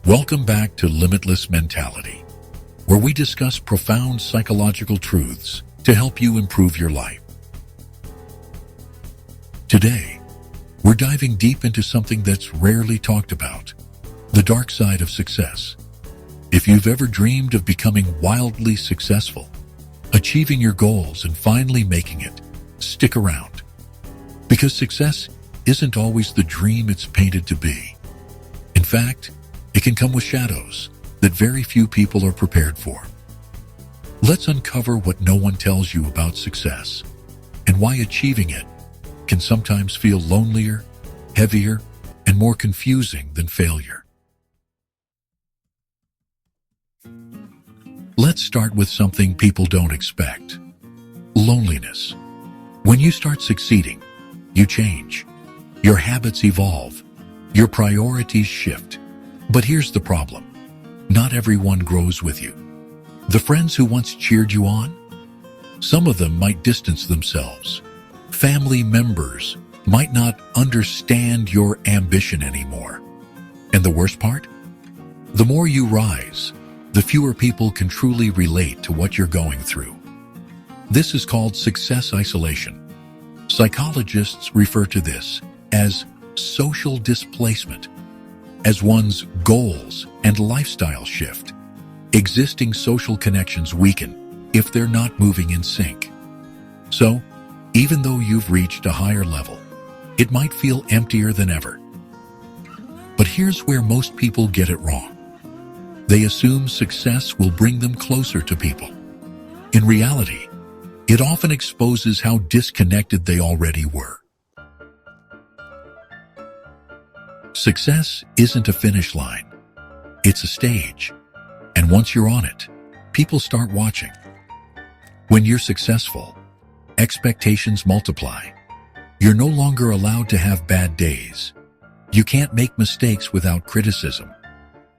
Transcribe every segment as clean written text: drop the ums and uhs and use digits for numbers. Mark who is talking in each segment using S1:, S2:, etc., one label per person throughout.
S1: Welcome back to Limitless Mentality, where we discuss profound psychological truths to help you improve your life. Today, we're diving deep into something that's rarely talked about, the dark side of success. If you've ever dreamed of becoming wildly successful, achieving your goals and finally making it, stick around. Because success isn't always the dream it's painted to be. In fact, it can come with shadows that very few people are prepared for. Let's uncover what no one tells you about success and why achieving it can sometimes feel lonelier, heavier, and more confusing than failure. Let's start with something people don't expect: loneliness. When you start succeeding, you change. Your habits evolve. Your priorities shift. But here's the problem. Not everyone grows with you. The friends who once cheered you on? Some of them might distance themselves. Family members might not understand your ambition anymore. And the worst part? The more you rise, the fewer people can truly relate to what you're going through. This is called success isolation. Psychologists refer to this as social displacement. As one's goals and lifestyle shift, existing social connections weaken if they're not moving in sync. So, even though you've reached a higher level, it might feel emptier than ever. But here's where most people get it wrong. They assume success will bring them closer to people. In reality, it often exposes how disconnected they already were. Success isn't a finish line. It's a stage. And once you're on it, people start watching. When you're successful, expectations multiply. You're no longer allowed to have bad days. You can't make mistakes without criticism.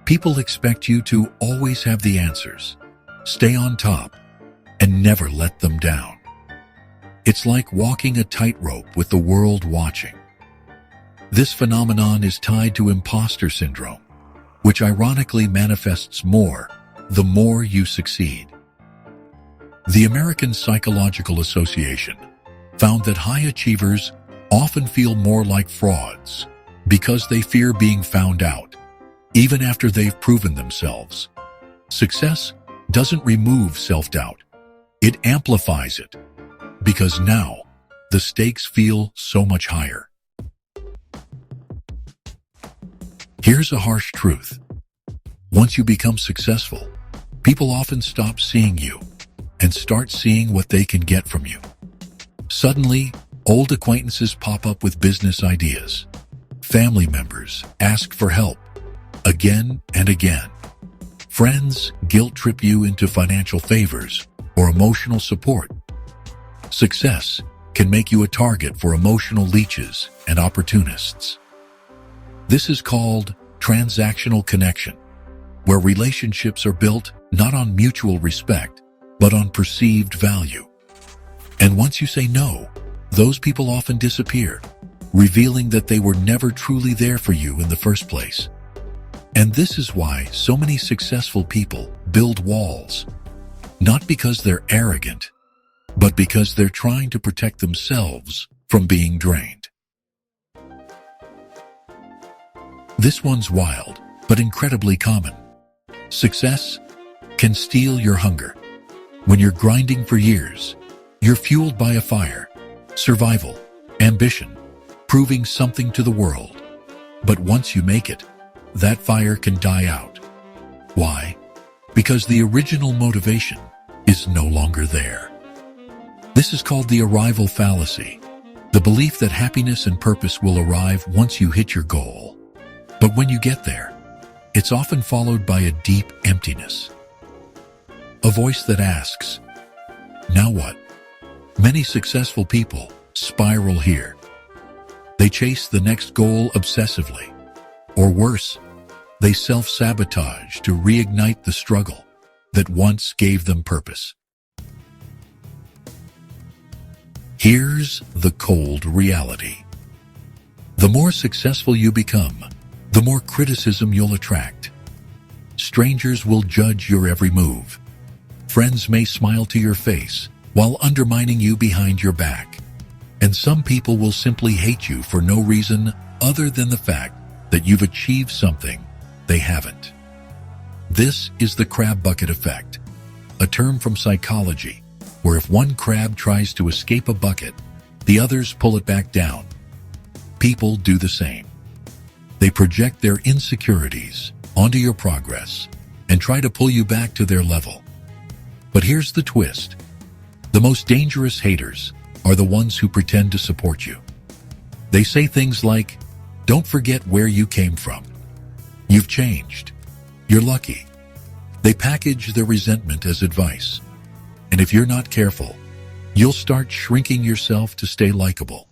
S1: People expect you to always have the answers, stay on top, and never let them down. It's like walking a tightrope with the world watching. This phenomenon is tied to imposter syndrome, which ironically manifests more the more you succeed. The American Psychological Association found that high achievers often feel more like frauds because they fear being found out, even after they've proven themselves. Success doesn't remove self-doubt. It amplifies it, because now the stakes feel so much higher. Here's a harsh truth. Once you become successful, people often stop seeing you and start seeing what they can get from you. Suddenly, old acquaintances pop up with business ideas. Family members ask for help again and again. Friends guilt trip you into financial favors or emotional support. Success can make you a target for emotional leeches and opportunists. This is called transactional connection, where relationships are built not on mutual respect, but on perceived value. And once you say no, those people often disappear, revealing that they were never truly there for you in the first place. And this is why so many successful people build walls, not because they're arrogant, but because they're trying to protect themselves from being drained. This one's wild, but incredibly common. Success can steal your hunger. When you're grinding for years, you're fueled by a fire, survival, ambition, proving something to the world. But once you make it, that fire can die out. Why? Because the original motivation is no longer there. This is called the arrival fallacy, the belief that happiness and purpose will arrive once you hit your goal. But when you get there, it's often followed by a deep emptiness. A voice that asks, "Now what?" Many successful people spiral here. They chase the next goal obsessively. Or worse, they self-sabotage to reignite the struggle that once gave them purpose. Here's the cold reality. The more successful you become, the more criticism you'll attract. Strangers will judge your every move. Friends may smile to your face while undermining you behind your back. And some people will simply hate you for no reason other than the fact that you've achieved something they haven't. This is the crab bucket effect, a term from psychology, where if one crab tries to escape a bucket, the others pull it back down. People do the same. They project their insecurities onto your progress and try to pull you back to their level. But here's the twist. The most dangerous haters are the ones who pretend to support you. They say things like, "Don't forget where you came from. You've changed. You're lucky." They package their resentment as advice. And if you're not careful, you'll start shrinking yourself to stay likable.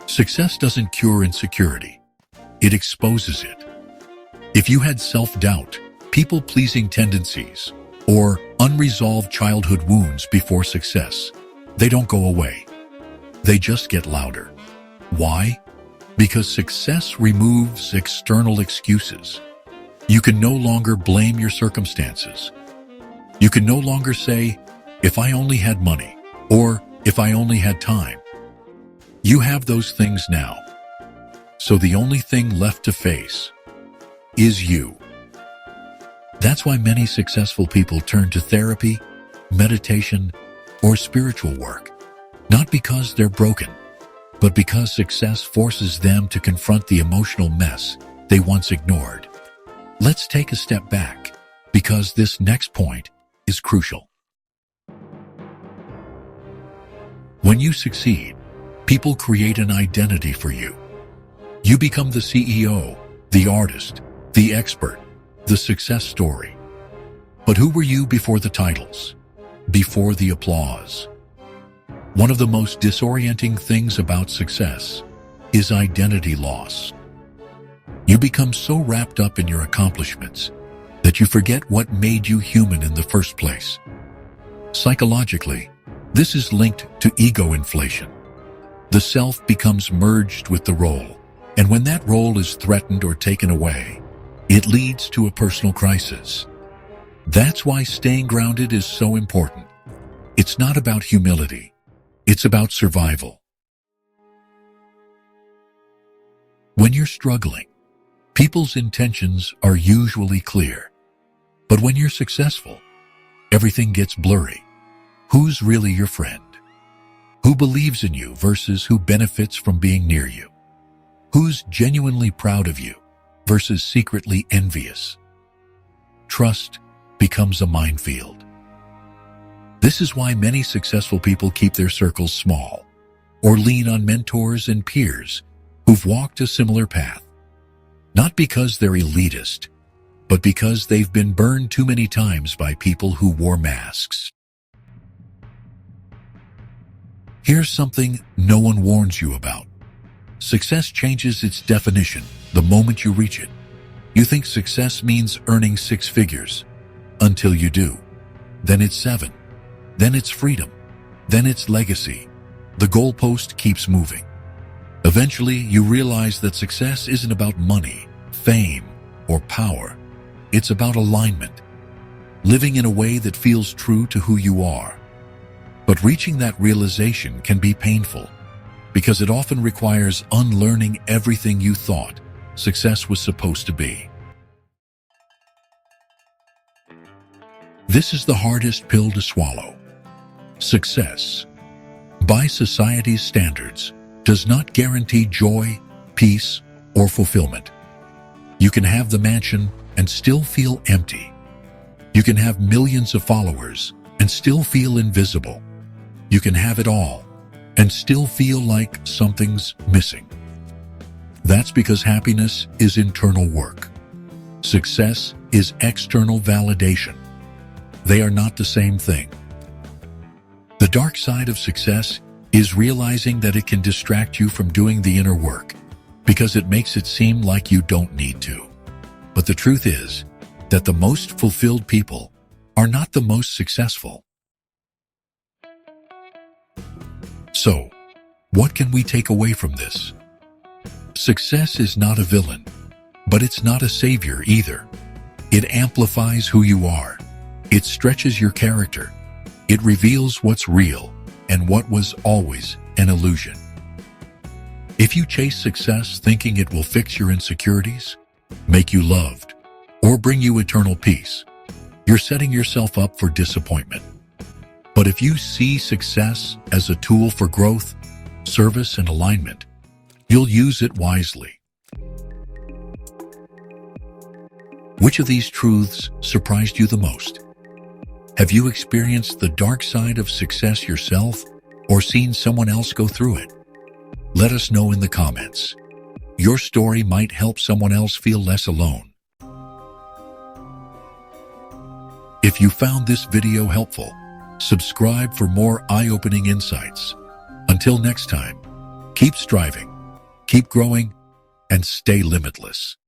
S1: Success doesn't cure insecurity. It exposes it. If you had self-doubt, people-pleasing tendencies, or unresolved childhood wounds before success, they don't go away. They just get louder. Why? Because success removes external excuses. You can no longer blame your circumstances. You can no longer say, "If I only had money," or "If I only had time." You have those things now. So the only thing left to face is you. That's why many successful people turn to therapy, meditation, or spiritual work. Not because they're broken, but because success forces them to confront the emotional mess they once ignored. Let's take a step back, because this next point is crucial. When you succeed, people create an identity for you. You become the CEO, the artist, the expert, the success story. But who were you before the titles? Before the applause? One of the most disorienting things about success is identity loss. You become so wrapped up in your accomplishments that you forget what made you human in the first place. Psychologically, this is linked to ego inflation. The self becomes merged with the role, and when that role is threatened or taken away, it leads to a personal crisis. That's why staying grounded is so important. It's not about humility. It's about survival. When you're struggling, people's intentions are usually clear. But when you're successful, everything gets blurry. Who's really your friend? Who believes in you versus who benefits from being near you? Who's genuinely proud of you versus secretly envious? Trust becomes a minefield. This is why many successful people keep their circles small or lean on mentors and peers who've walked a similar path. Not because they're elitist, but because they've been burned too many times by people who wore masks. Here's something no one warns you about. Success changes its definition the moment you reach it. You think success means earning 6 figures, until you do. Then it's 7. Then it's freedom. Then it's legacy. The goalpost keeps moving. Eventually, you realize that success isn't about money, fame, or power. It's about alignment. Living in a way that feels true to who you are. But reaching that realization can be painful, because it often requires unlearning everything you thought success was supposed to be. This is the hardest pill to swallow. Success, by society's standards, does not guarantee joy, peace, or fulfillment. You can have the mansion and still feel empty. You can have millions of followers and still feel invisible. You can have it all and still feel like something's missing. That's because happiness is internal work. Success is external validation. They are not the same thing. The dark side of success is realizing that it can distract you from doing the inner work because it makes it seem like you don't need to. But the truth is that the most fulfilled people are not the most successful. So, what can we take away from this? Success is not a villain, But it's not a savior either. It amplifies who you are. It stretches your character. It reveals what's real and what was always an illusion. If you chase success thinking it will fix your insecurities, make you loved, or bring you eternal peace, you're setting yourself up for disappointment. But if you see success as a tool for growth, service, and alignment, you'll use it wisely. Which of these truths surprised you the most? Have you experienced the dark side of success yourself or seen someone else go through it? Let us know in the comments. Your story might help someone else feel less alone. If you found this video helpful, subscribe for more eye-opening insights. Until next time, keep striving, keep growing, and stay limitless.